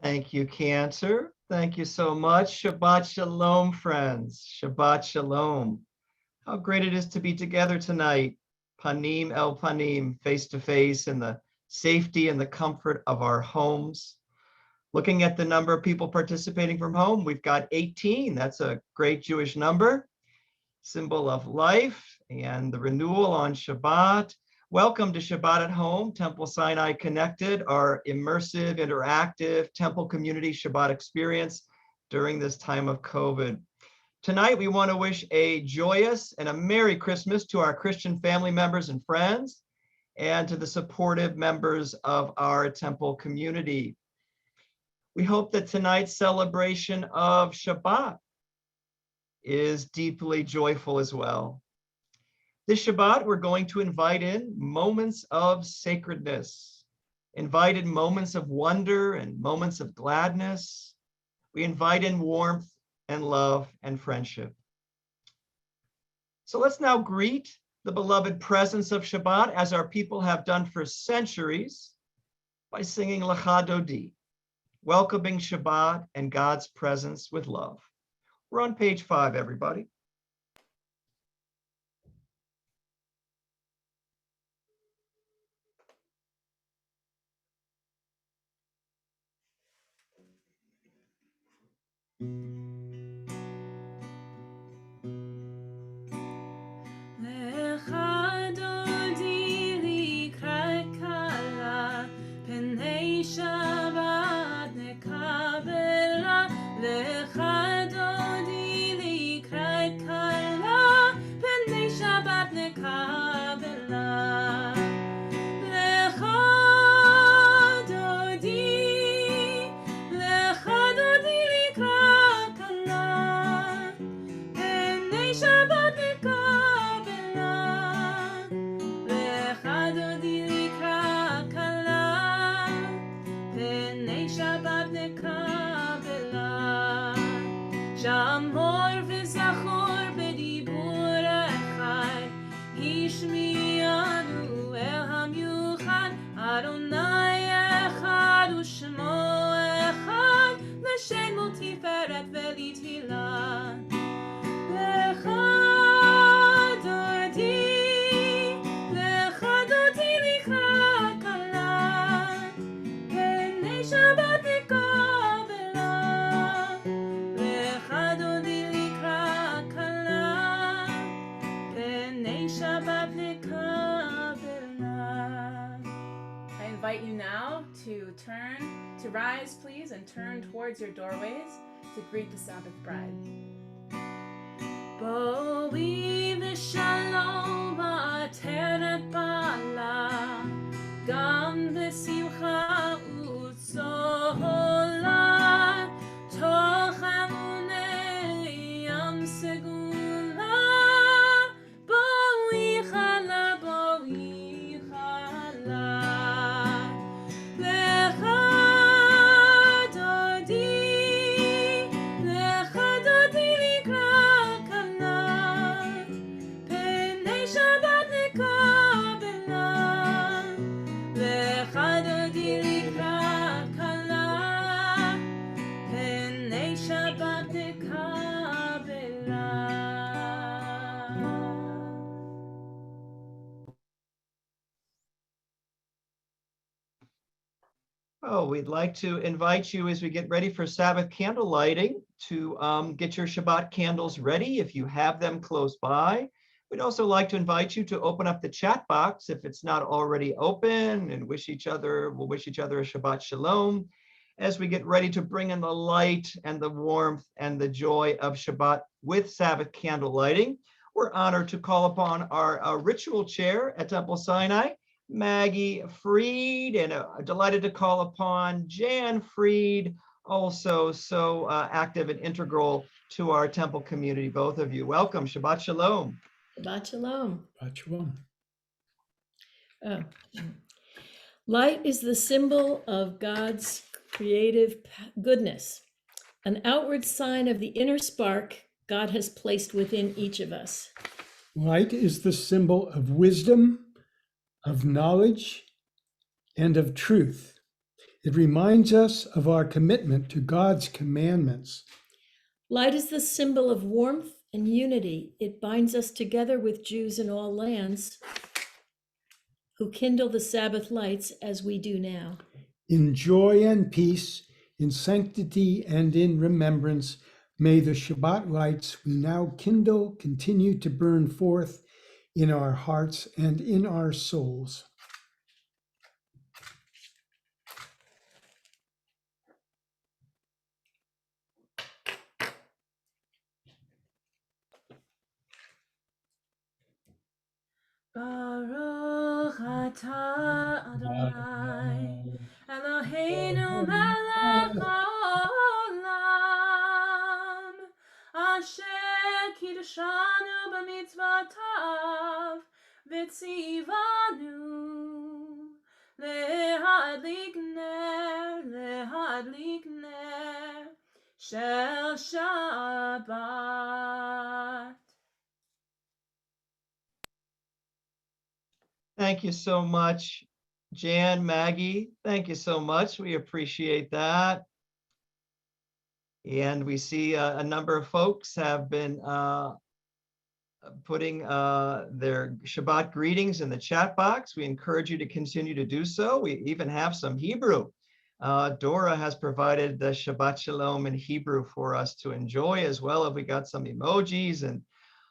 Thank you, Cantor. Thank you so much. Shabbat Shalom, friends. Shabbat Shalom. How great it is to be together tonight, panim el panim, face to face, in the safety and the comfort of our homes. Looking at the number of people participating from home, we've got 18. That's a great Jewish number, symbol of life and the renewal on Shabbat. Welcome to Shabbat at Home, Temple Sinai Connected, our immersive, interactive temple community Shabbat experience during this time of COVID. Tonight, we want to wish a joyous and a Merry Christmas to our Christian family members and friends, and to the supportive members of our temple community. We hope that tonight's celebration of Shabbat is deeply joyful as well. This Shabbat, we're going to invite in moments of sacredness, invite in moments of wonder and moments of gladness. We invite in warmth and love and friendship. So let's now greet the beloved presence of Shabbat, as our people have done for centuries, by singing Lecha Dodi, welcoming Shabbat and God's presence with love. We're on page 5, everybody. Rise, please, and turn towards your doorways to greet the Sabbath bride. Boi v'shalom v'ateret bala, gam v'simcha u'tzola, toch amunei yam segula, boi chala, boi chala. Oh, we'd like to invite you, as we get ready for Sabbath candle lighting, to get your Shabbat candles ready if you have them close by. We'd also like to invite you to open up the chat box if it's not already open, and we'll wish each other a Shabbat Shalom as we get ready to bring in the light and the warmth and the joy of Shabbat with Sabbath candle lighting. We're honored to call upon our ritual chair at Temple Sinai, Maggie Freed, and delighted to call upon Jan Freed, also so active and integral to our temple community. Both of you, welcome. Shabbat Shalom. Shabbat Shalom. Shabbat Shalom. Light is the symbol of God's creative goodness, an outward sign of the inner spark God has placed within each of us. Light is the symbol of wisdom, of knowledge, and of truth. It reminds us of our commitment to God's commandments. Light is the symbol of warmth and unity. It binds us together with Jews in all lands who kindle the Sabbath lights as we do now. In joy and peace, in sanctity and in remembrance, may the Shabbat lights we now kindle continue to burn forth in our hearts and in our souls. Baruch atah Adonai Eloheinu melech haolam asher kiddushanu b'mitzvotav v'tzivanu lehadlik ner shel Shabbat. Thank you so much, Jan, Maggie. Thank you so much. We appreciate that. And we see a number of folks have been putting their Shabbat greetings in the chat box. We encourage you to continue to do so. We even have some Hebrew. Dora has provided the Shabbat Shalom in Hebrew for us to enjoy as well. We got some emojis and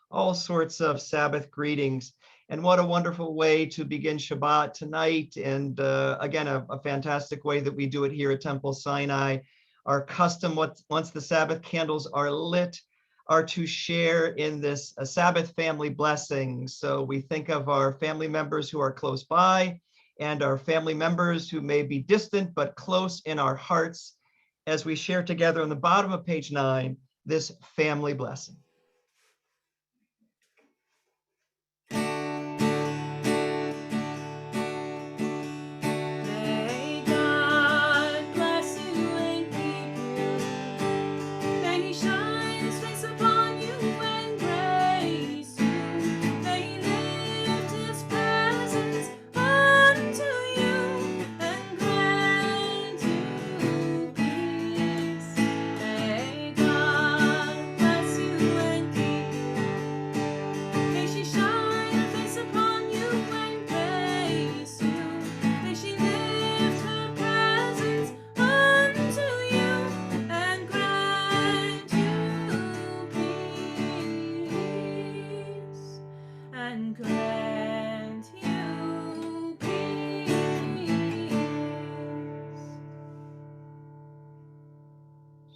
all sorts of Sabbath greetings. And what a wonderful way to begin Shabbat tonight. And again, a fantastic way that we do it here at Temple Sinai. Our custom, once the Sabbath candles are lit, are to share in this Sabbath family blessing. So we think of our family members who are close by and our family members who may be distant but close in our hearts as we share together on the bottom of page 9, this family blessing.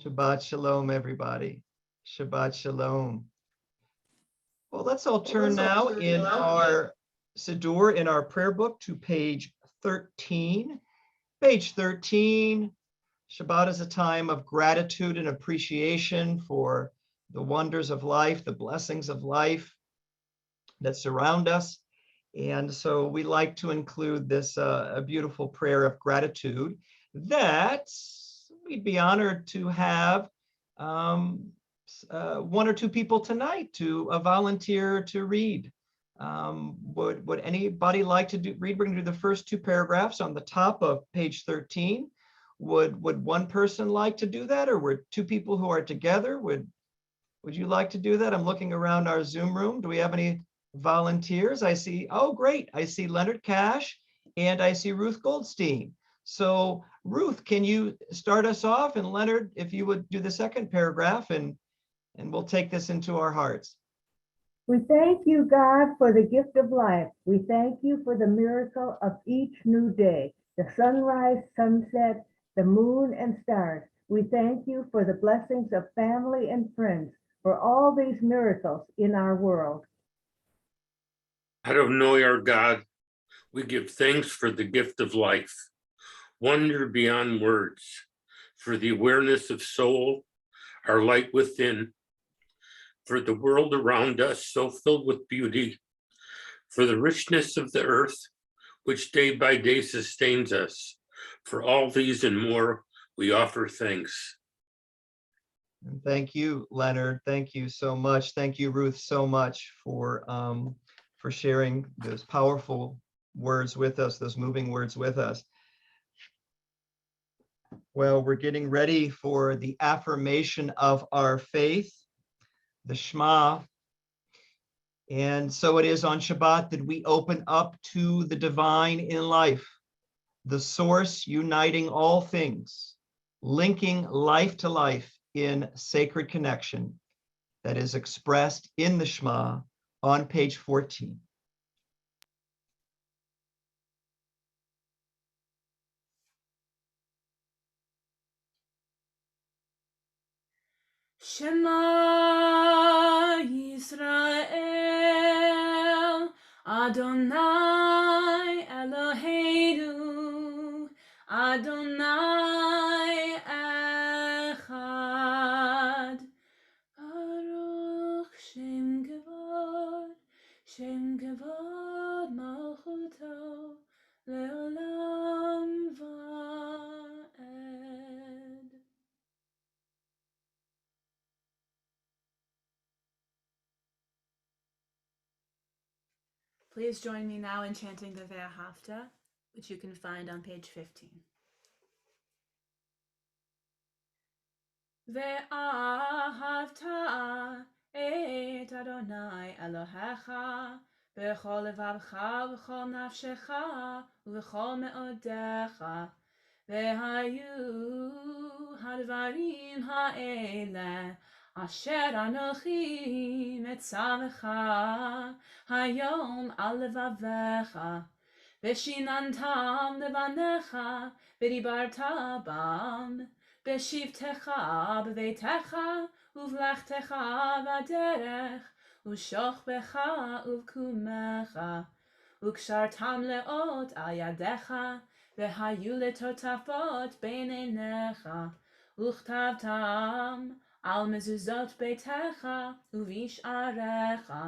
Shabbat Shalom, everybody. Shabbat Shalom. Well, let's all turn now in our Siddur, in our prayer book, to page 13. Page 13, Shabbat is a time of gratitude and appreciation for the wonders of life, the blessings of life that surround us. And so we like to include this a beautiful prayer of gratitude that we'd be honored to have one or two people tonight to volunteer to read. Would anybody like to read? We're going to do the first two paragraphs on the top of page 13. Would one person like to do that, or would two people who are together? Would you like to do that? I'm looking around our Zoom room. Do we have any volunteers? I see, oh great, I see Leonard Cash and I see Ruth Goldstein. So Ruth, can you start us off? And Leonard, if you would do the second paragraph, and we'll take this into our hearts. We thank you, God, for the gift of life. We thank you for the miracle of each new day, the sunrise, sunset, the moon and stars. We thank you for the blessings of family and friends, for all these miracles in our world. Adonai, our God, we give thanks for the gift of life, wonder beyond words, for the awareness of soul, our light within, for the world around us so filled with beauty, for the richness of the earth, which day by day sustains us. For all these and more, we offer thanks. And thank you, Leonard. Thank you so much. Thank you, Ruth, so much for sharing those powerful words with us, those moving words with us. Well, we're getting ready for the affirmation of our faith, the Shema. And so it is on Shabbat that we open up to the divine in life, the source uniting all things, linking life to life in sacred connection that is expressed in the Shema on page 14. Shema Yisrael, Adonai Eloheinu, Adonai Echad. Baruch Shem Kavod Malchuto, Leolam Vaed. Please join me now in chanting the Ve'ahavta, which you can find on page 15. Ve'ahavta et Adonai Elohecha b'chol levavcha v'chol nafshecha v'chol me'odecha ve'hayu hadvarim ha'ele asher anochi metzavecha hayom al levavecha v'shinantam levanecha v'dibarta bam Beshivtecha b'veitecha uvlechtecha v'derech ushochbecha uvkumecha ukshartam leot al yadecha v'hayu letotafot beinenecha uchtavtam al mezuzot beitecha uvish'arecha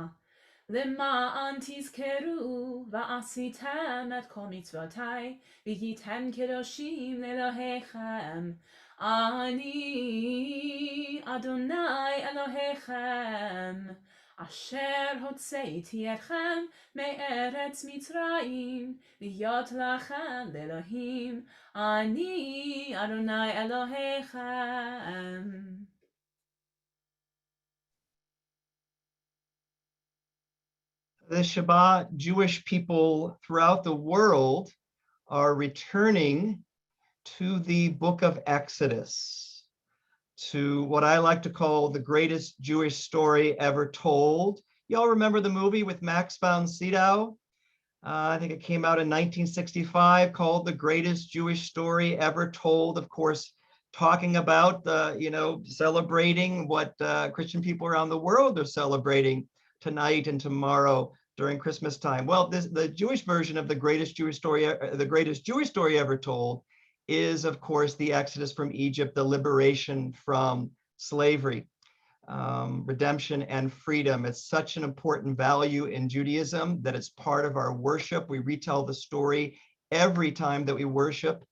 למען תזכרו ועשיתם את כל מצוותיי והייתם קדושים לאלוהיכם אני אדוני אלוהיכם אשר הוצאתי אתכם מארץ מצרים להיות לכם לאלוהים אני אדוני אלוהיכם. This Shabbat, Jewish people throughout the world are returning to the book of Exodus, to what I like to call the greatest Jewish story ever told. Y'all remember the movie with Max von Sydow? I think it came out in 1965, called The Greatest Jewish Story Ever Told. Of course, talking about celebrating what Christian people around the world are celebrating tonight and tomorrow during Christmas time. Well, the Jewish version of the greatest Jewish story ever told is, of course, the Exodus from Egypt, the liberation from slavery, redemption and freedom. It's such an important value in Judaism that it's part of our worship. We retell the story every time that we worship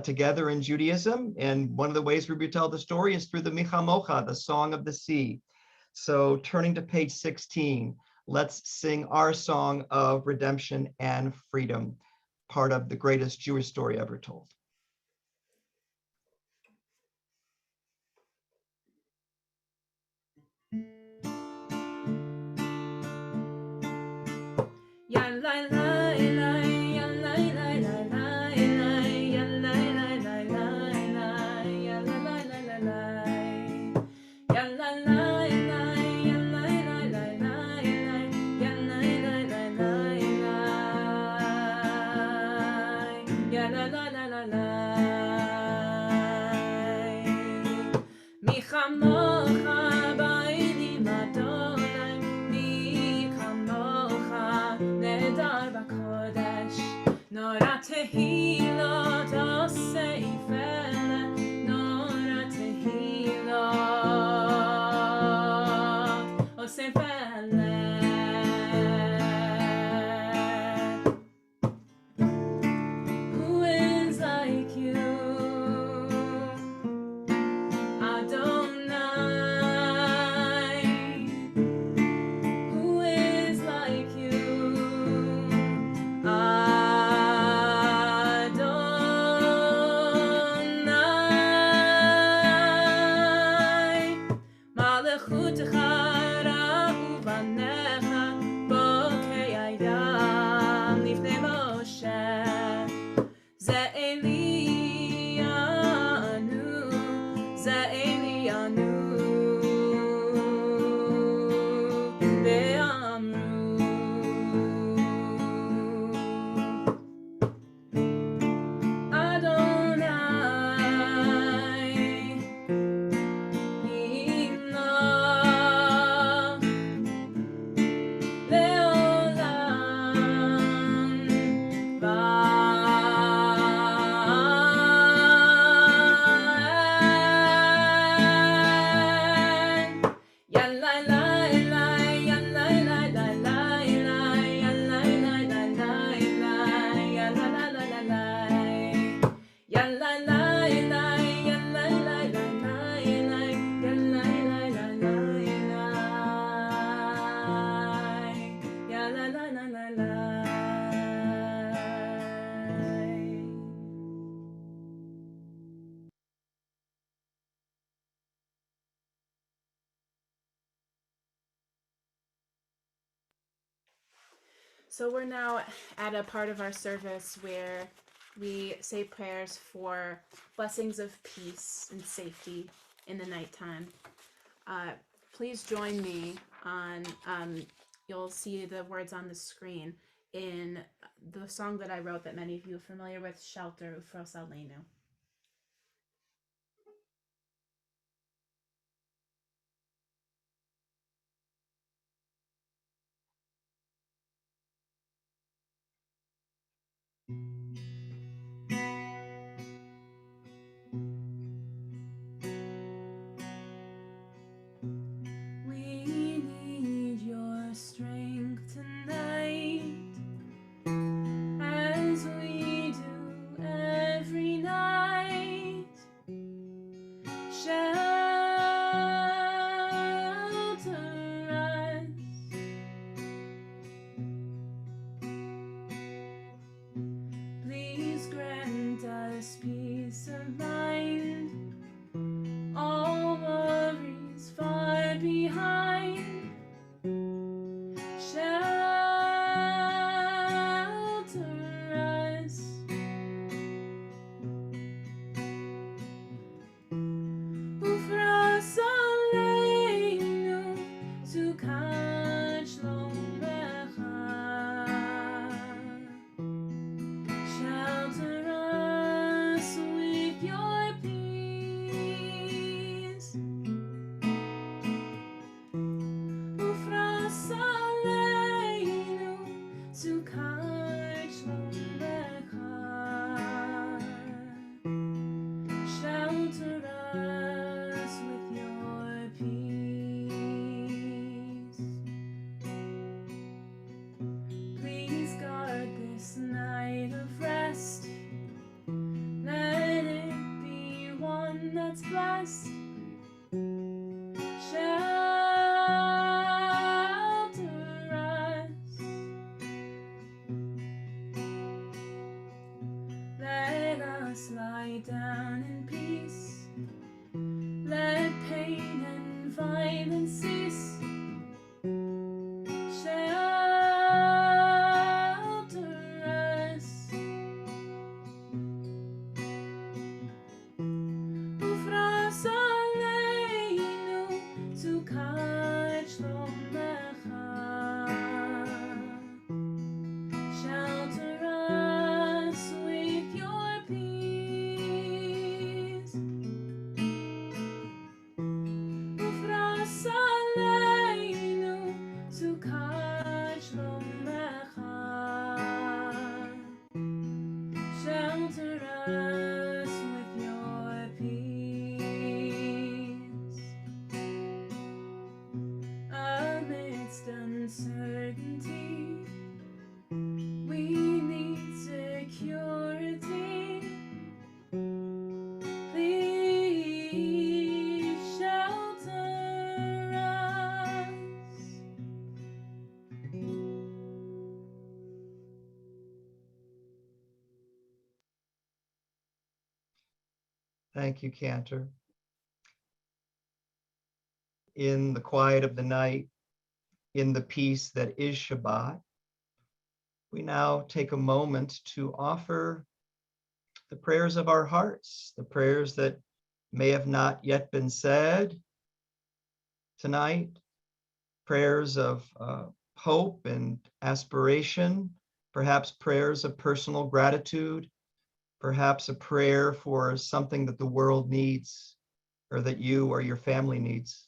together in Judaism. And one of the ways we retell the story is through the Mekhamoka, the Song of the Sea. So turning to page 16, let's sing our song of redemption and freedom, part of the greatest Jewish story ever told. Mekhamoka ba'elim Adonai, Mekhamoka nedar b'kodesh, nora tehilot osefele, nora tehilot osefele. Who is like you? Adonai. So we're now at a part of our service where we say prayers for blessings of peace and safety in the nighttime. Please join me on, you'll see the words on the screen, in the song that I wrote that many of you are familiar with, Shelter Ufros Aleinu. We need your strength tonight, as we do every night. Shelter us. Please grant us peace of mind, all worries far behind. Shelter us. Ufros Aleinu, Sukkot Shalom Lecha. Shelter us with your peace. Ufros Aleinu, Sukkot Shalom Lecha. Shelter us with your peace. Please guard this night of rest. Let it be one that's blessed. Shelter us. Let us lie down in peace. Let pain and violence cease. Shelter us. Ufros Aleinu, Sukkot Shalom Lecha. Shelter us with your peace. Ufros Aleinu, Sukkot Shalom Lecha. Shelter us with your peace. Amidst uncertainty, we need security. Please shelter us. Thank you, Cantor. In the quiet of the night, in the peace that is Shabbat, we now take a moment to offer the prayers of our hearts, the prayers that may have not yet been said tonight, prayers of hope and aspiration, perhaps prayers of personal gratitude, perhaps a prayer for something that the world needs or that you or your family needs.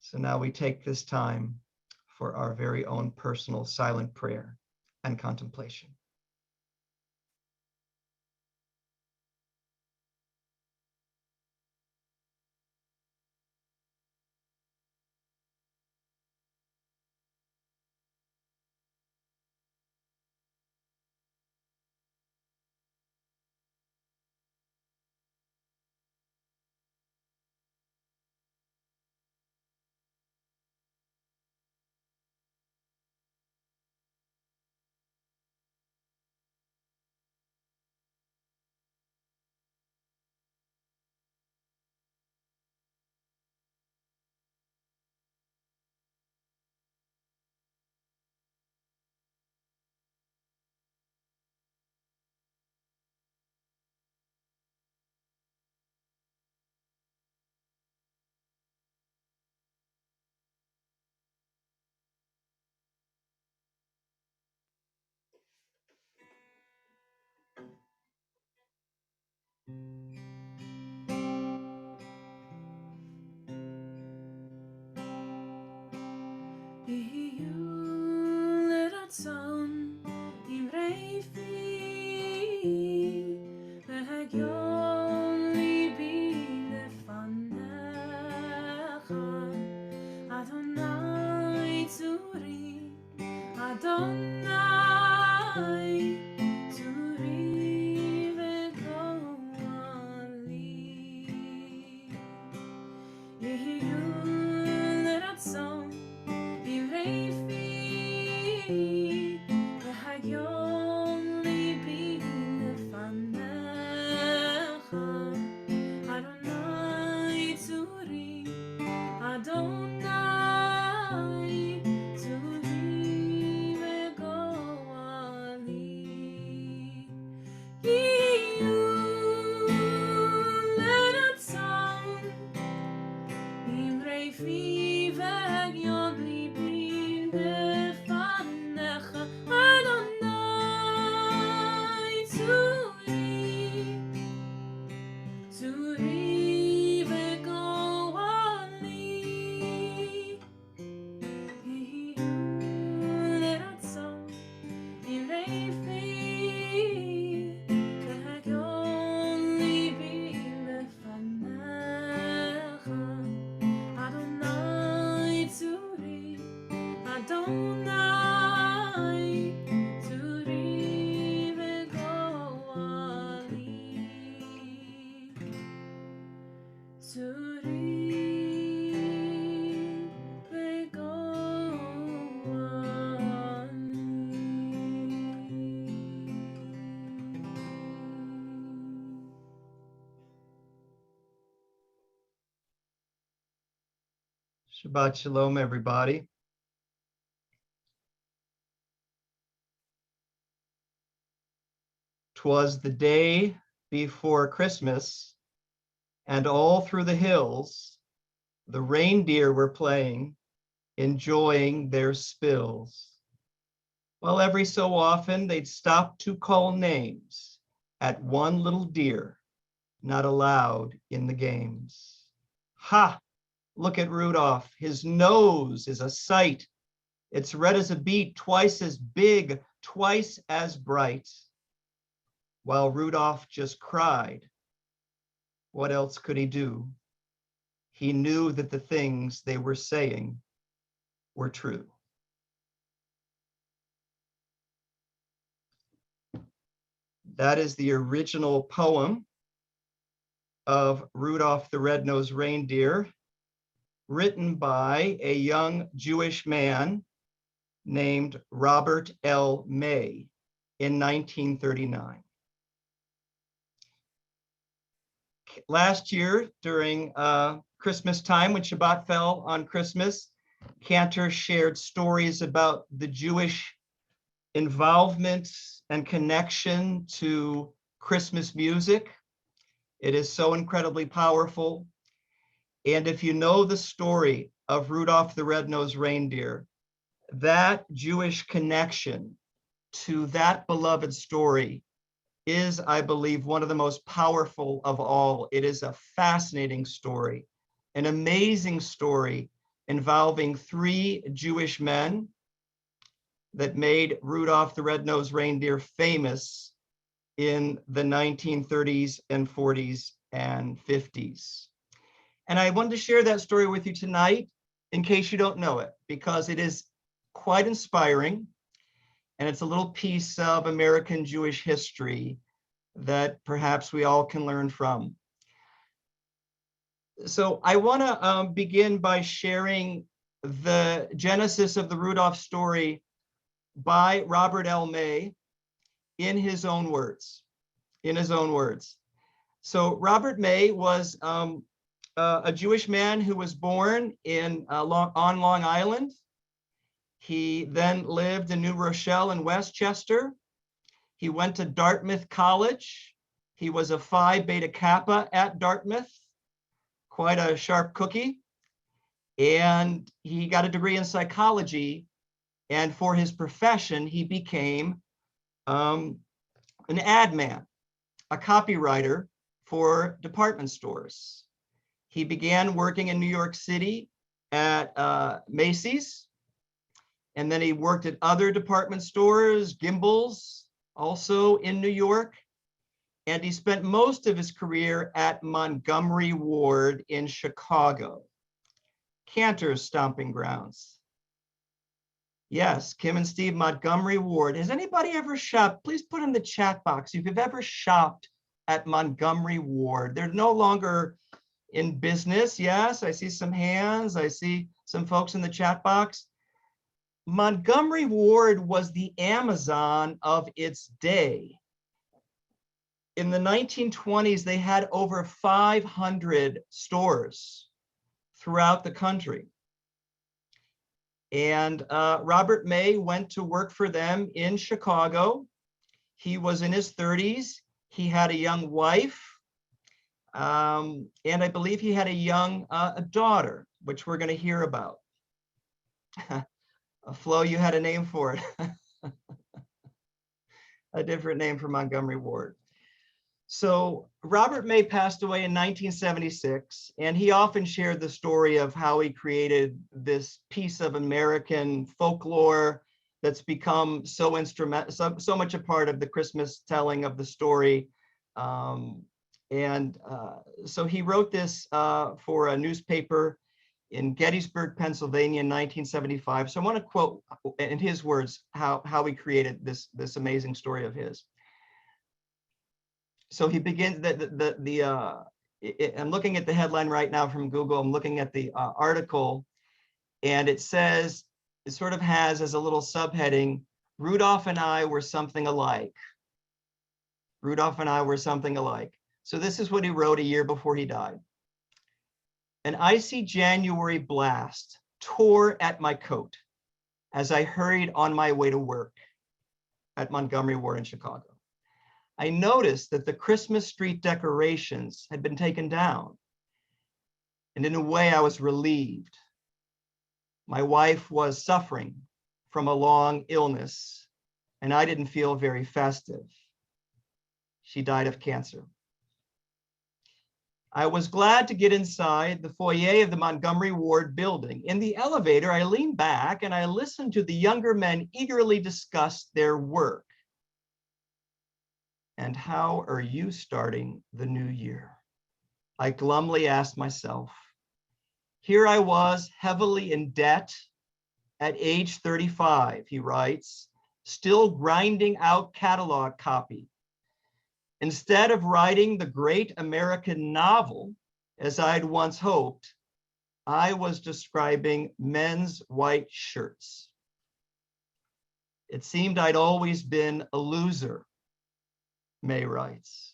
So now we take this time for our very own personal silent prayer and contemplation. Shabbat Shalom, everybody. "'Twas the day before Christmas, and all through the hills, the reindeer were playing, enjoying their spills. Well, every so often they'd stop to call names at one little deer, not allowed in the games. Ha! Look at Rudolph, his nose is a sight. It's red as a beet, twice as big, twice as bright." While Rudolph just cried. What else could he do? He knew that the things they were saying were true. That is the original poem of Rudolph the Red-Nosed Reindeer, written by a young Jewish man named Robert L. May in 1939. Last year, during Christmas time, when Shabbat fell on Christmas, Cantor shared stories about the Jewish involvement and connection to Christmas music. It is so incredibly powerful. And if you know the story of Rudolph the Red-Nosed Reindeer, that Jewish connection to that beloved story is, I believe, one of the most powerful of all. It is a fascinating story, an amazing story involving three Jewish men that made Rudolph the Red-Nosed Reindeer famous in the 1930s and 40s and 50s. And I wanted to share that story with you tonight in case you don't know it, because it is quite inspiring. And it's a little piece of American Jewish history that perhaps we all can learn from. So I want to begin by sharing the genesis of the Rudolph story by Robert L. May in his own words. So Robert May was a Jewish man who was born on Long Island. He then lived in New Rochelle and Westchester. He went to Dartmouth College. He was a Phi Beta Kappa at Dartmouth, quite a sharp cookie. And he got a degree in psychology. And for his profession, he became an ad man, a copywriter for department stores. He began working in New York City at Macy's. And then he worked at other department stores, Gimbel's, also in New York. And he spent most of his career at Montgomery Ward in Chicago, Cantor's stomping grounds. Yes, Kim and Steve, Montgomery Ward. Has anybody ever shopped? Please put in the chat box if you've ever shopped at Montgomery Ward. They're no longer in business. Yes, I see some hands. I see some folks in the chat box. Montgomery Ward was the Amazon of its day. In the 1920s, they had over 500 stores throughout the country. And Robert May went to work for them in Chicago. He was in his 30s. He had a young wife. And I believe he had a young daughter, which we're going to hear about. Flo, you had a name for it. A different name for Montgomery Ward. So Robert May passed away in 1976, and he often shared the story of how he created this piece of American folklore that's become so instrumental, so much a part of the Christmas telling of the story. So he wrote this for a newspaper in Gettysburg, Pennsylvania in 1975. So I want to quote in his words how he created this amazing story of his. So he begins I'm looking at the headline right now from Google. I'm looking at the article, and it says, it sort of has as a little subheading, Rudolph and I were something alike. Rudolph and I were something alike. So this is what he wrote a year before he died. An icy January blast tore at my coat as I hurried on my way to work at Montgomery Ward in Chicago. I noticed that the Christmas street decorations had been taken down. And in a way, I was relieved. My wife was suffering from a long illness, and I didn't feel very festive. She died of cancer. I was glad to get inside the foyer of the Montgomery Ward building. In the elevator, I leaned back and I listened to the younger men eagerly discuss their work. And how are you starting the new year? I glumly asked myself. Here I was, heavily in debt at age 35, he writes, still grinding out catalog copy. Instead of writing the great American novel, as I'd once hoped, I was describing men's white shirts. It seemed I'd always been a loser, May writes.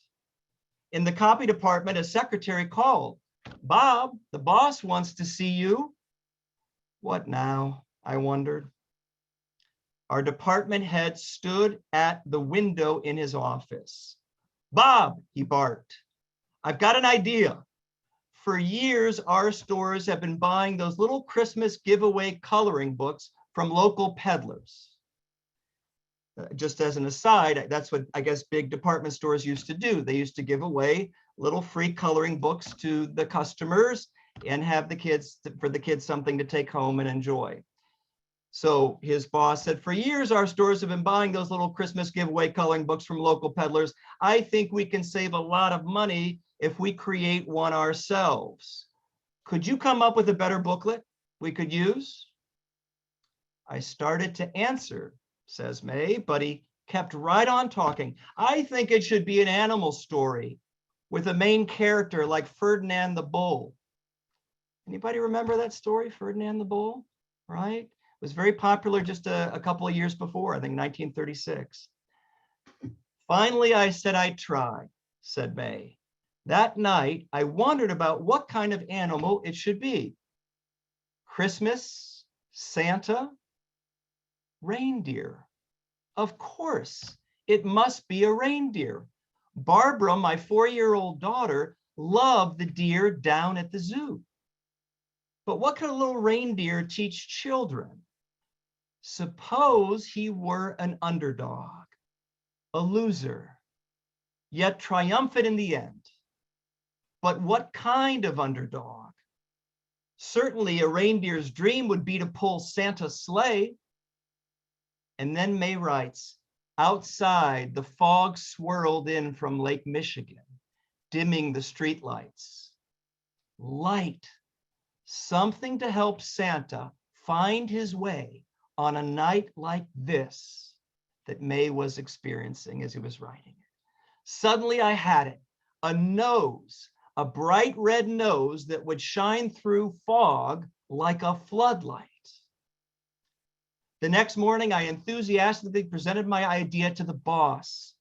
In the copy department, a secretary called. Bob, the boss wants to see you. What now? I wondered. Our department head stood at the window in his office. Bob, he barked, I've got an idea. For years, our stores have been buying those little Christmas giveaway coloring books from local peddlers. Just as an aside, that's what I guess big department stores used to do. They used to give away little free coloring books to the customers and have for the kids something to take home and enjoy. So his boss said, for years, our stores have been buying those little Christmas giveaway coloring books from local peddlers. I think we can save a lot of money if we create one ourselves. Could you come up with a better booklet we could use? I started to answer, says May, but he kept right on talking. I think it should be an animal story with a main character like Ferdinand the Bull. Anybody remember that story, Ferdinand the Bull, right? It was very popular just a couple of years before, I think 1936. Finally, I said I'd try, said May. That night, I wondered about what kind of animal it should be. Christmas, Santa, reindeer. Of course, it must be a reindeer. Barbara, my 4-year-old daughter, loved the deer down at the zoo. But what could a little reindeer teach children? Suppose he were an underdog, a loser, yet triumphant in the end. But what kind of underdog? Certainly a reindeer's dream would be to pull Santa's sleigh. And then May writes, outside the fog swirled in from Lake Michigan, dimming the streetlights. Light, something to help Santa find his way on a night like this that May was experiencing as he was writing it. Suddenly I had it, a nose, a bright red nose that would shine through fog like a floodlight. The next morning, I enthusiastically presented my idea to the boss.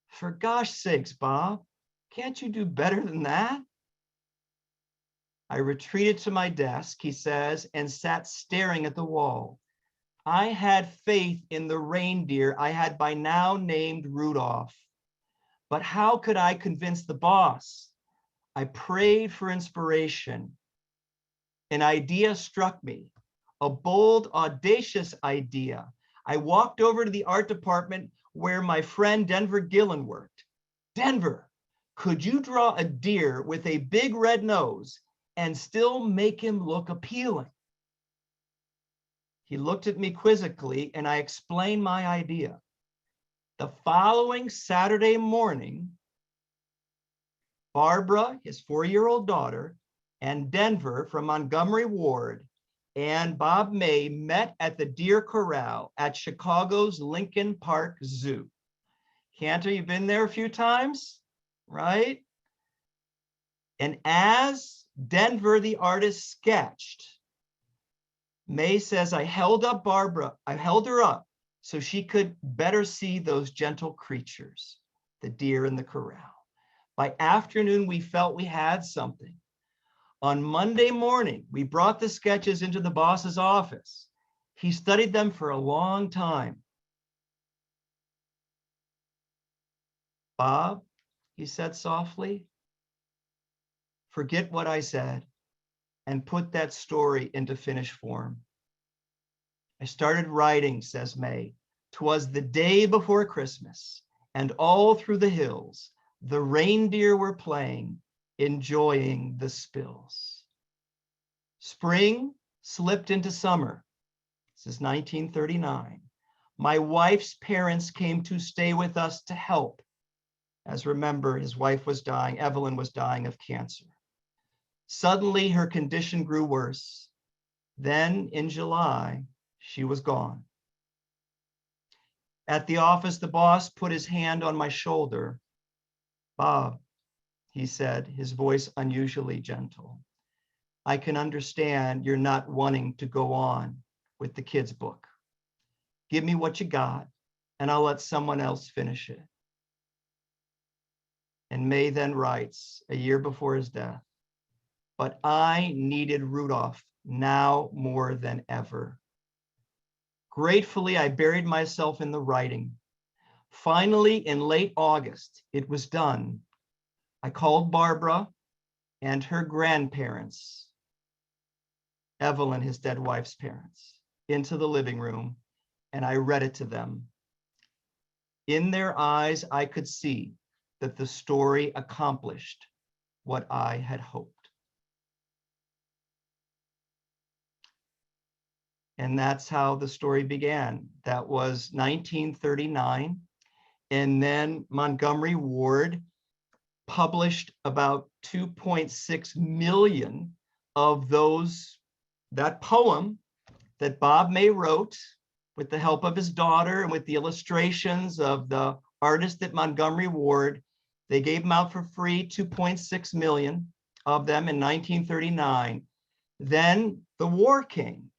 For gosh sakes, Bob, can't you do better than that? I retreated to my desk, he says, and sat staring at the wall. I had faith in the reindeer I had by now named Rudolph. But how could I convince the boss? I prayed for inspiration. An idea struck me, a bold, audacious idea. I walked over to the art department where my friend Denver Gillen worked. Denver, could you draw a deer with a big red nose and still make him look appealing? He looked at me quizzically, and I explained my idea. The following Saturday morning, Barbara, his 4-year-old daughter, and Denver from Montgomery Ward, and Bob May met at the Deer Corral at Chicago's Lincoln Park Zoo. Cantor, you've been there a few times, right? And as Denver, the artist, sketched, May says, I held her up so she could better see those gentle creatures, the deer in the corral. By afternoon, we felt we had something. On Monday morning, we brought the sketches into the boss's office. He studied them for a long time. Bob, he said softly, forget what I said and put that story into finished form. I started writing, says May. 'Twas the day before Christmas, and all through the hills, the reindeer were playing, enjoying the spills. Spring slipped into summer. This is 1939. My wife's parents came to stay with us to help. As remember, his wife was dying, Evelyn was dying of cancer. Suddenly, her condition grew worse. Then in July, she was gone. At the office, the boss put his hand on my shoulder. Bob, he said, his voice unusually gentle. I can understand you're not wanting to go on with the kids' book. Give me what you got, and I'll let someone else finish it. And May then writes, a year before his death, but I needed Rudolph now more than ever. Gratefully, I buried myself in the writing. Finally, in late August, it was done. I called Barbara and her grandparents, Evelyn, his dead wife's parents, into the living room, and I read it to them. In their eyes, I could see that the story accomplished what I had hoped. And that's how the story began. That was 1939. And then Montgomery Ward published about 2.6 million of that poem that Bob May wrote with the help of his daughter and with the illustrations of the artist at Montgomery Ward. They gave them out for free, 2.6 million of them in 1939. Then the war came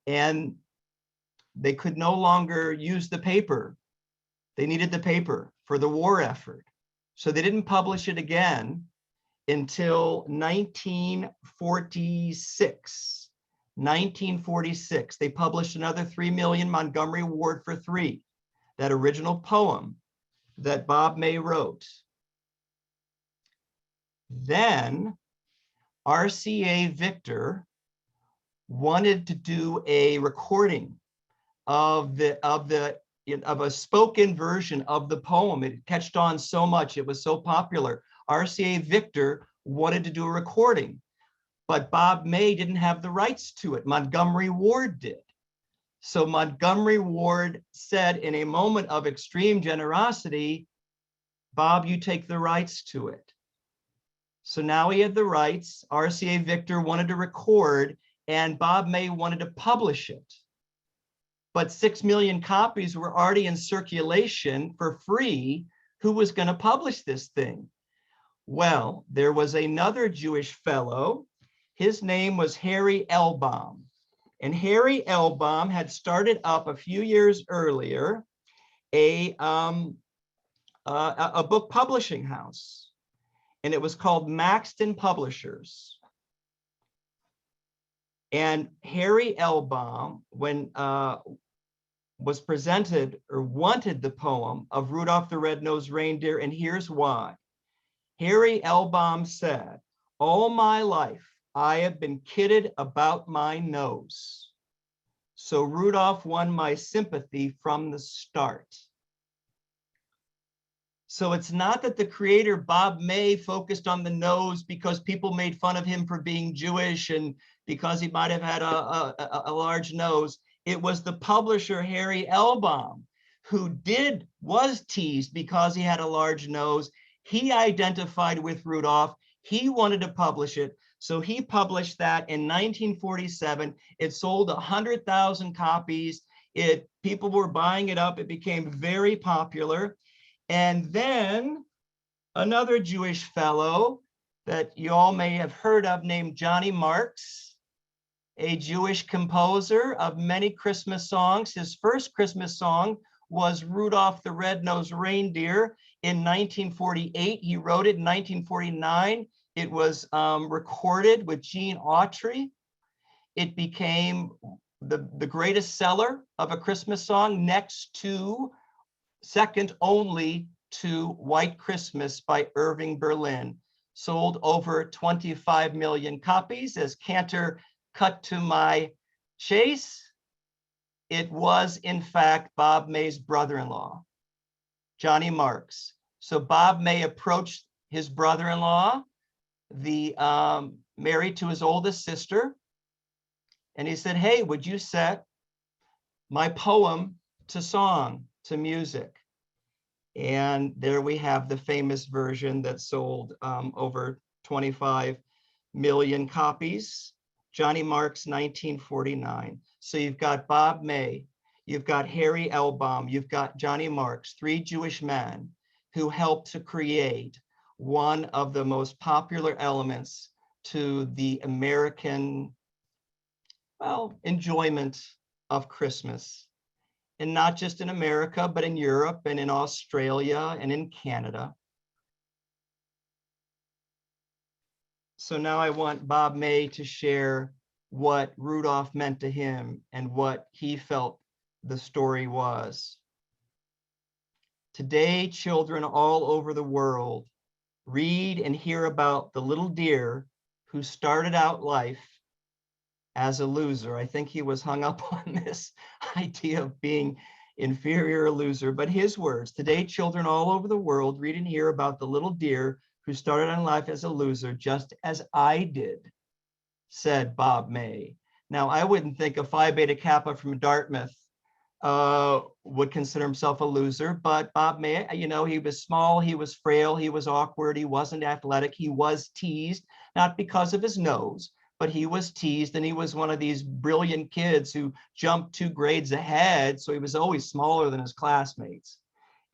and they could no longer use the paper. They needed the paper for the war effort. So they didn't publish it again until 1946. 1946, they published another 3 million Montgomery Ward for 3, that original poem that Bob May wrote. Then RCA Victor wanted to do a recording of a spoken version of the poem. It catched on so much, it was so popular. RCA Victor wanted to do a recording, but Bob May didn't have the rights to it. Montgomery Ward did. So Montgomery Ward said in a moment of extreme generosity, Bob, you take the rights to it. So now he had the rights. RCA Victor wanted to record, and Bob May wanted to publish it. But 6 million copies were already in circulation for free. Who was going to publish this thing? Well, there was another Jewish fellow. His name was Harry Elbaum. And Harry Elbaum had started up a few years earlier a book publishing house. And it was called Maxton Publishers. And Harry Elbaum, when was presented or wanted the poem of Rudolph the Red-Nosed Reindeer, and here's why. Harry Elbaum said, all my life, I have been kidded about my nose. So Rudolph won my sympathy from the start. So it's not that the creator, Bob May, focused on the nose because people made fun of him for being Jewish and because he might have had a large nose. It was the publisher, Harry Elbaum, who was teased because he had a large nose. He identified with Rudolph. He wanted to publish it. So he published that in 1947. It sold 100,000 copies. People were buying it up. It became very popular. And then another Jewish fellow that you all may have heard of named Johnny Marks, a Jewish composer of many Christmas songs. His first Christmas song was Rudolph the Red-Nosed Reindeer in 1948. He wrote it in 1949. It was recorded with Gene Autry. It became the greatest seller of a Christmas song, second only to White Christmas by Irving Berlin. Sold over 25 million copies. As Cantor cut to my chase, it was in fact Bob May's brother-in-law, Johnny Marks. So Bob May approached his brother-in-law, married to his oldest sister, and he said, hey, would you set my poem to song, to music? And there we have the famous version that sold over 25 million copies. Johnny Marks, 1949. So you've got Bob May, you've got Harry Elbaum, you've got Johnny Marks, three Jewish men who helped to create one of the most popular elements to the American, enjoyment of Christmas. And not just in America, but in Europe and in Australia and in Canada. So now I want Bob May to share what Rudolph meant to him and what he felt the story was. Today, children all over the world read and hear about the little deer who started out life as a loser. I think he was hung up on this idea of being inferior, a loser, but his words, today children all over the world read and hear about the little deer who started on life as a loser, just as I did, said Bob May. Now, I wouldn't think a Phi Beta Kappa from Dartmouth would consider himself a loser, but Bob May, he was small, he was frail, he was awkward, he wasn't athletic, he was teased, not because of his nose, but he was teased, and he was one of these brilliant kids who jumped 2 grades ahead, so he was always smaller than his classmates.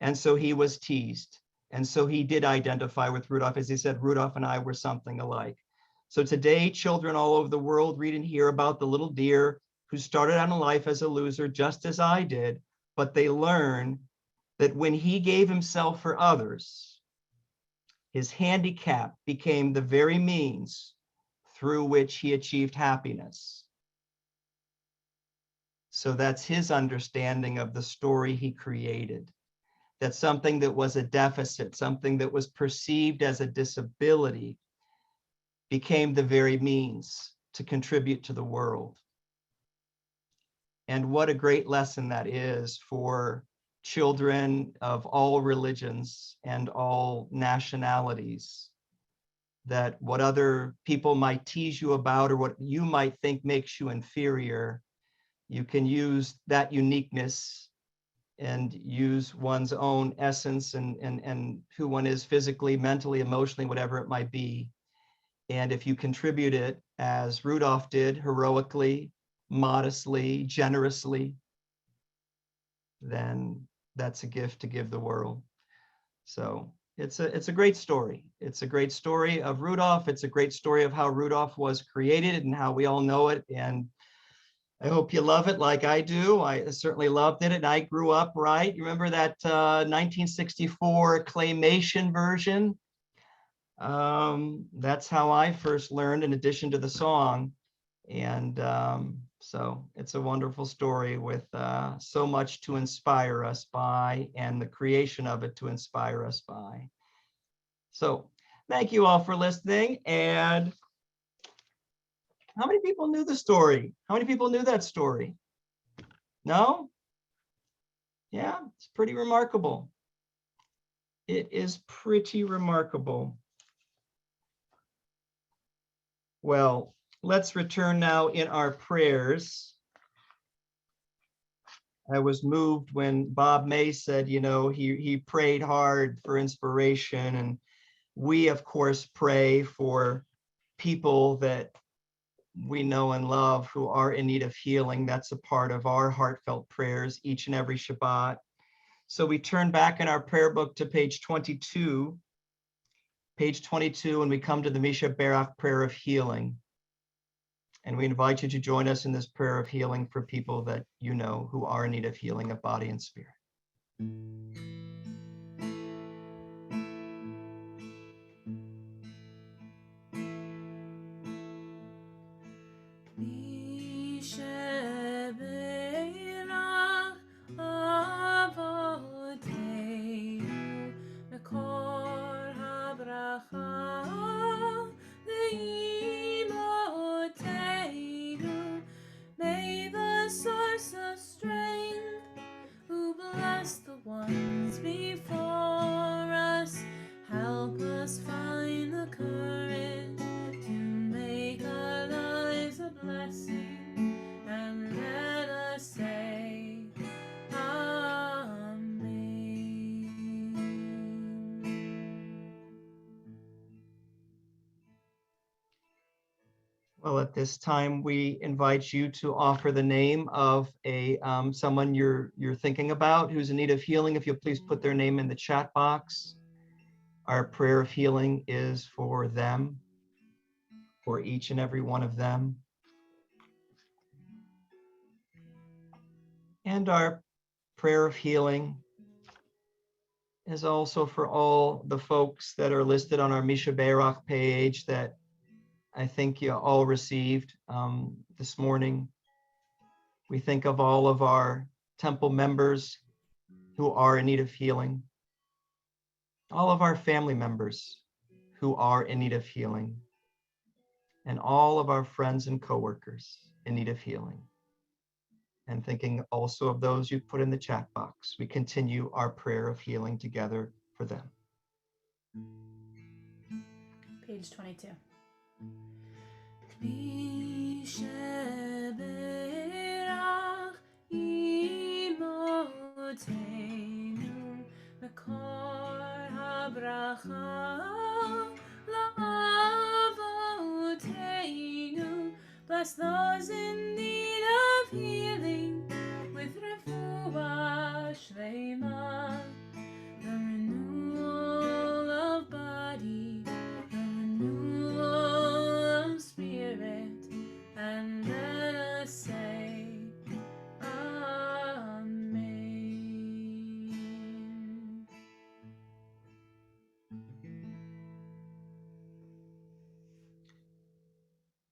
And so he was teased. And so he did identify with Rudolph. As he said, Rudolph and I were something alike. So today, children all over the world read and hear about the little deer who started out in life as a loser, just as I did, but they learn that when he gave himself for others, his handicap became the very means through which he achieved happiness. So that's his understanding of the story he created. That something that was a deficit, something that was perceived as a disability, became the very means to contribute to the world. And what a great lesson that is for children of all religions and all nationalities. That what other people might tease you about or what you might think makes you inferior, you can use that uniqueness and use one's own essence and who one is physically, mentally, emotionally, whatever it might be. And if you contribute it as Rudolph did, heroically, modestly, generously, then that's a gift to give the world. So it's a great story. It's a great story of Rudolph. It's a great story of how Rudolph was created and how we all know it. And I hope you love it like I do. I certainly loved it. And I grew up, right? You remember that 1964 claymation version? That's how I first learned, in addition to the song. And so it's a wonderful story with so much to inspire us by, and the creation of it to inspire us by. So thank you all for listening. And how many people knew the story? How many people knew that story? No? Yeah, it's pretty remarkable. It is pretty remarkable. Well, let's return now in our prayers I was moved when Bob May said, he prayed hard for inspiration. And we, of course, pray for people that we know and love who are in need of healing. That's a part of our heartfelt prayers each and every Shabbat. So we turn back in our prayer book to page 22, and we come to the Misha Berach prayer of healing. And we invite you to join us in this prayer of healing for people that you know who are in need of healing of body and spirit. May the source of strength, who blessed the ones before us, help us find the courage to make our lives a blessing, and let us say, Amen. Well, at this time, we invite you to offer the name of someone you're thinking about who's in need of healing. If you'll please put their name in the chat box. Our prayer of healing is for them, for each and every one of them. And our prayer of healing is also for all the folks that are listed on our Misha Berach page that I think you all received this morning. We think of all of our temple members who are in need of healing, all of our family members who are in need of healing, and all of our friends and coworkers in need of healing. And thinking also of those you put in the chat box, we continue our prayer of healing together for them. Page 22. Misheberach imotenu mekor habracha la'avotenu. Bless those in need of healing with refuah shlema, the renewal of body, the renewal of spirit, and let us say, Amen.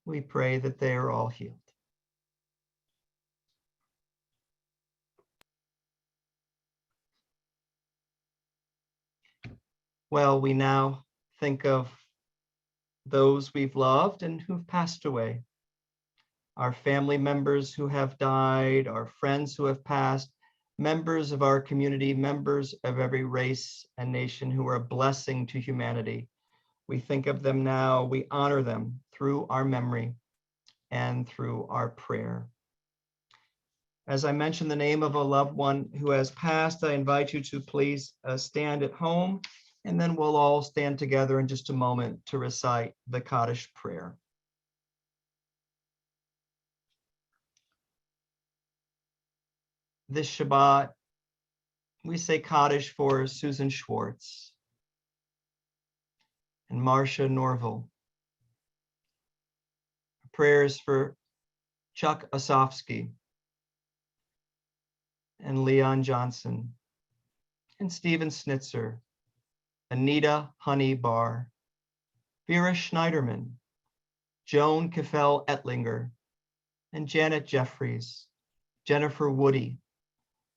We pray that they are all healed. Well, we now think of those we've loved and who've passed away. Our family members who have died, our friends who have passed, members of our community, members of every race and nation who are a blessing to humanity. We think of them now, we honor them through our memory and through our prayer. As I mentioned the name of a loved one who has passed, I invite you to please stand at home, and then we'll all stand together in just a moment to recite the Kaddish prayer. This Shabbat, we say Kaddish for Susan Schwartz and Marcia Norville. Prayers for Chuck Osofsky and Leon Johnson and Stephen Snitzer, Anita Honey Barr, Vera Schneiderman, Joan Keffel Ettlinger, and Janet Jeffries, Jennifer Woody,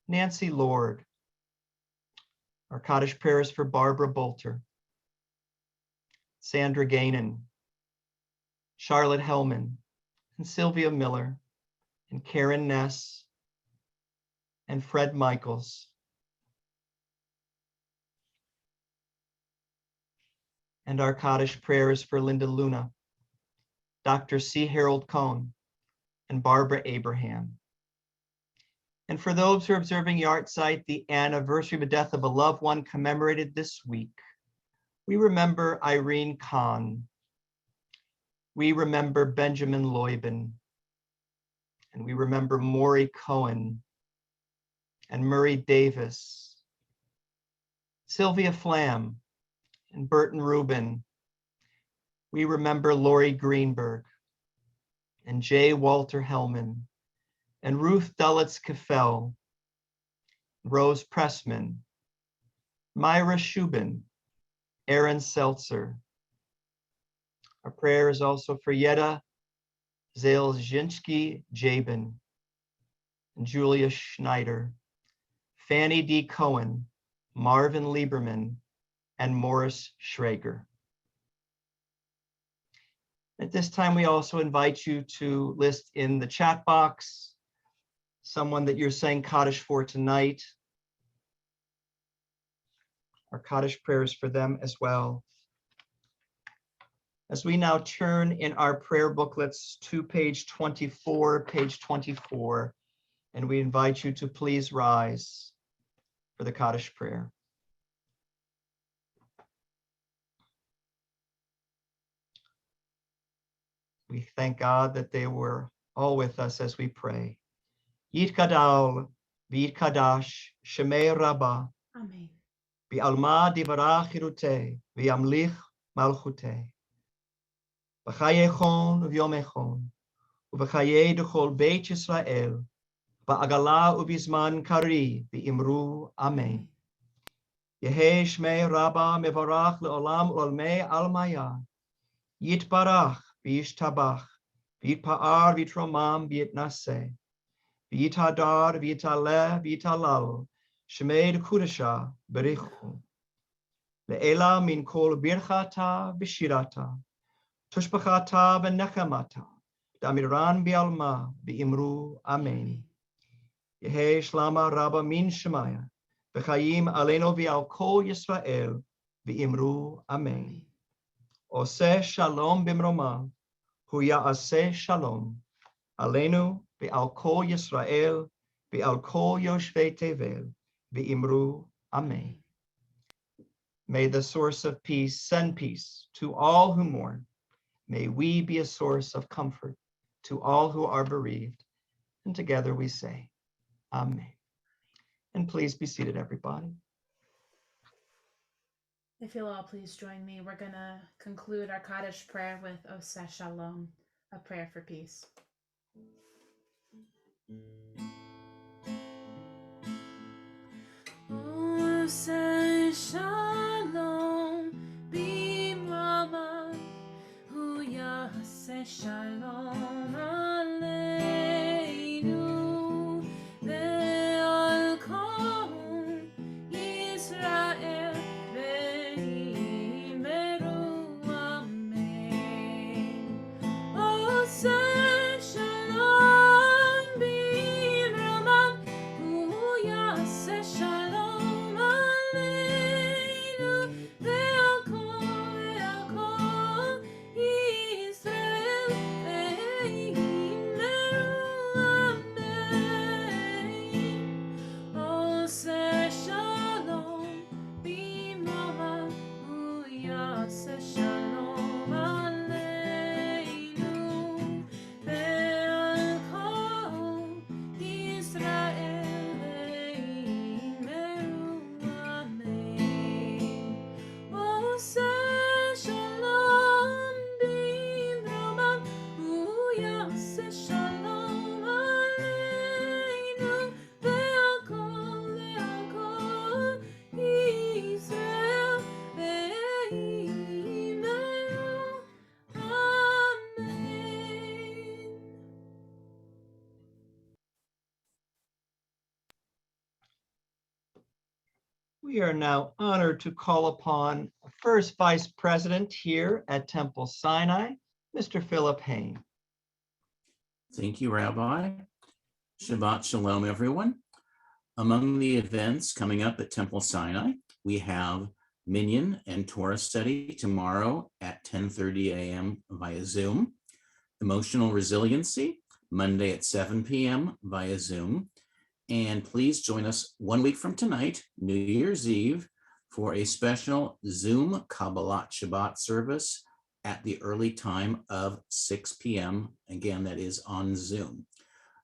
Nancy Lord. Our Kaddish prayers for Barbara Bolter, Sandra Gainan, Charlotte Hellman, and Sylvia Miller, and Karen Ness, and Fred Michaels. And our Kaddish prayers for Linda Luna, Dr. C. Harold Cohn, and Barbara Abraham. And for those who are observing Yahrzeit, the anniversary of the death of a loved one commemorated this week, we remember Irene Kahn. We remember Benjamin Loybin. And we remember Maury Cohen and Murray Davis, Sylvia Flam and Burton Rubin. We remember Lori Greenberg and J. Walter Hellman and Ruth Dulles Keffel, Rose Pressman, Myra Shubin, Aaron Seltzer. Our prayer is also for Yetta Zelzinski Jabin and Julia Schneider, Fanny D. Cohen, Marvin Lieberman, and Morris Schrager. At this time, we also invite you to list in the chat box someone that you're saying Kaddish for tonight. Our Kaddish prayers for them as well. As we now turn in our prayer booklets to page 24, and we invite you to please rise for the Kaddish prayer. We thank God that they were all with us as we pray. Yitkadal, v'yitkadash, Shemei Rabbah, Amen. v'alma divarach chirutei, v'yamlich malchutei. B'chayei v'yom echon, u'b'chayei d'chol Beit Yisrael, ba'agala u'bizman kari, v'imru Amen. Yehei Shmei Rabbah mevarach le'olam u'olmei almaya, yitbarach v'yishtabach, v'yitpa'ar v'yitromam v'yitnaseh, v'yitadar v'yitaleh v'yitalal, Shmei d'kudasha berichu. Le'ela min kol birchata v'shirata, tushbachata v'nechamata, damiran bi'alma v'imru Amen. Yehei shlama Rabbah min Shemaya, v'chayim aleinu v'al kol Yisrael v'imru Amen. Oseh shalom b'mroma, hu ya'aseh shalom, aleinu v'al kol Yisrael v'al kol yoshvei tevel v'imru Amen. May the source of peace send peace to all who mourn. May we be a source of comfort to all who are bereaved. And together we say, Amen. And please be seated, everybody. If you'll all please join me, we're going to conclude our Kaddish prayer with Oseh Shalom, a prayer for peace. Oseh Shalom, b'mrama, hu ya'aseh shalom aleinu, ve'al kol Yisrael ve'yimeru Amen. Oseh shalom b'mrama, hu ya'aseh shalom aleinu, ve'al kol Yisrael ve'yimeru Amen. Oseh shalom b'mrama, hu ya'aseh shalom aleinu, ve'al kol Yisrael ve'yimeru Amen. Oseh shalom b'mrama, hu ya'aseh shalom aleinu, ve'al kol Yisrael ve'yimeru Amen. We are now honored to call upon First Vice President here at Temple Sinai, Mr. Philip Hain. Thank you, Rabbi. Shabbat Shalom, everyone. Among the events coming up at Temple Sinai, we have Minyan and Torah study tomorrow at 10:30 a.m. via Zoom. Emotional resiliency, Monday at 7 p.m. via Zoom. And please join us 1 week from tonight, New Year's Eve, for a special Zoom Kabbalat Shabbat service at the early time of 6 p.m. Again, that is on Zoom.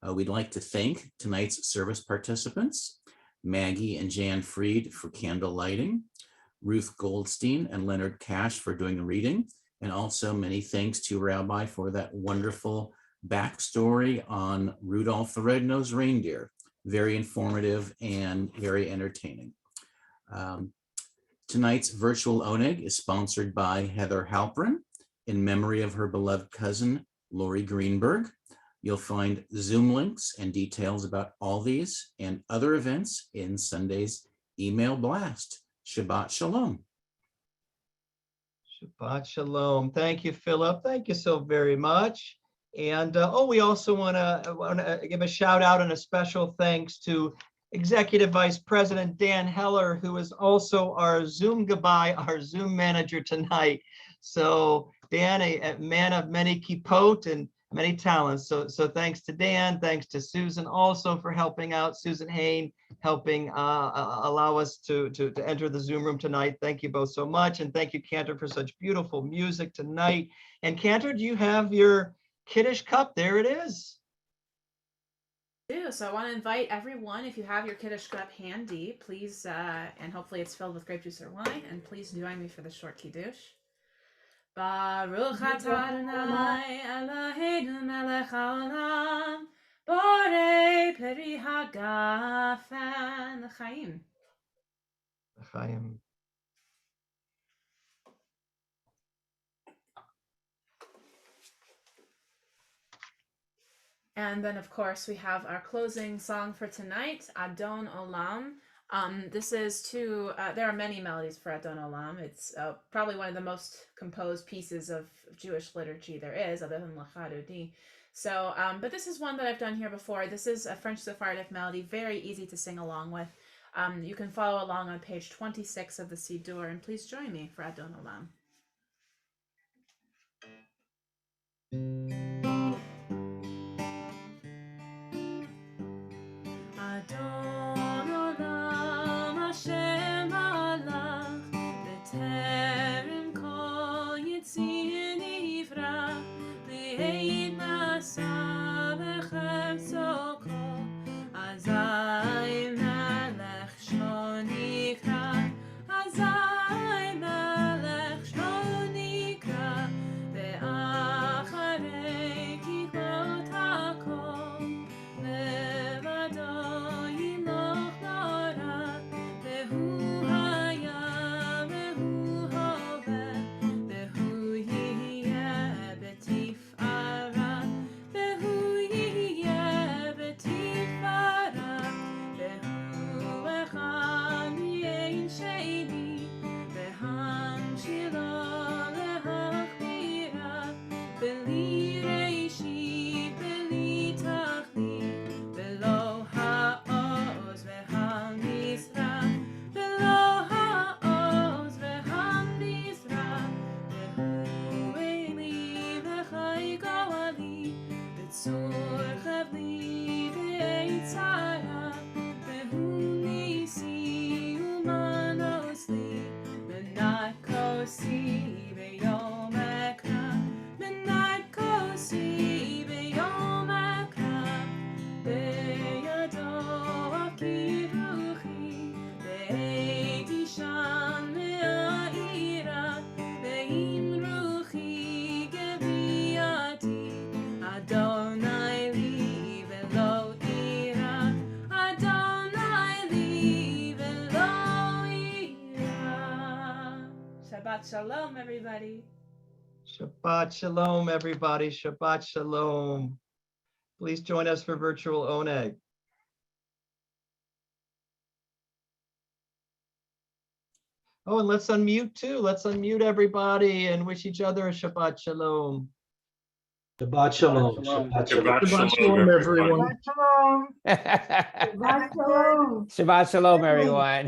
We'd like to thank tonight's service participants, Maggie and Jan Fried for candle lighting, Ruth Goldstein and Leonard Cash for doing the reading, and also many thanks to Rabbi for that wonderful backstory on Rudolph the Red-Nosed Reindeer. Very informative and very entertaining. Tonight's virtual Oneg is sponsored by Heather Halpern in memory of her beloved cousin, Lori Greenberg. You'll find Zoom links and details about all these and other events in Sunday's email blast. Shabbat Shalom. Shabbat Shalom. Thank you, Philip. Thank you so very much. And we also want to give a shout out and a special thanks to Executive Vice President Dan Heller, who is also our Zoom goodbye, our Zoom manager tonight. So Dan, a man of many kippot and many talents. So thanks to Dan, thanks to Susan also for helping out, Susan Hain, helping allow us to enter the Zoom room tonight. Thank you both so much. And thank you, Cantor, for such beautiful music tonight. And Cantor, do you have your Kaddish cup? There it is. So I want to invite everyone, if you have your Kaddish cup handy, please, and hopefully it's filled with grape juice or wine, and please join me for the short Kiddush. Baruch atah Adonai Eloheinu melech haolam, borei peri hagafen l'chaim. Chaim. And then, of course, we have our closing song for tonight, Adon Olam. This is there are many melodies for Adon Olam. It's probably one of the most composed pieces of Jewish liturgy there is, other than Lecha Dodi. So, but this is one that I've done here before. This is a French Sephardic melody, very easy to sing along with. You can follow along on page 26 of the Siddur, and please join me for Adon Olam. Adon Olam Hashem Alach B'terem kol Yitzir Nivra B'eid Nasa B'chefzo kol Azai Melech Shmo Nikra Azai Melech Shmo Nikra Ve'acharei Kikwot HaKol Levado Yimloch Nora Ve'hu Haya Ve'hu Hoveh Ve'hu Yiyeh B'tifara Ve'hu Yiyeh B'tifara Ve'hu Echad Yein Sheni Ve'hamshilo Lehachbira B'li Reishi B'li Tachlit Below ha'oz ve'hamizrach Below ha'oz ve'hamizrach Ve'hu Eli v'chai go'ali B'tzur chavli v'eitzara Ve'hu nisi u'manosli Menat kosi ve'yom ekra Menat kosi ve'yom ekra Be'yado akiruchi Ve'eiti sham me'a'ira Ve'im ruchi geviati Adonai li ve'lo ira Adonai li ve'lo ira. Shabbat Shalom, everybody. Shabbat Shalom, everybody. Shabbat Shalom. Please join us for virtual Oneg. Oh, and let's unmute too. Let's unmute everybody and wish each other a Shabbat Shalom. Shabbat Shalom. Shabbat Shalom. Shabbat Shalom, everyone. Shabbat Shalom. Shabbat Shalom. Shabbat Shalom, everyone.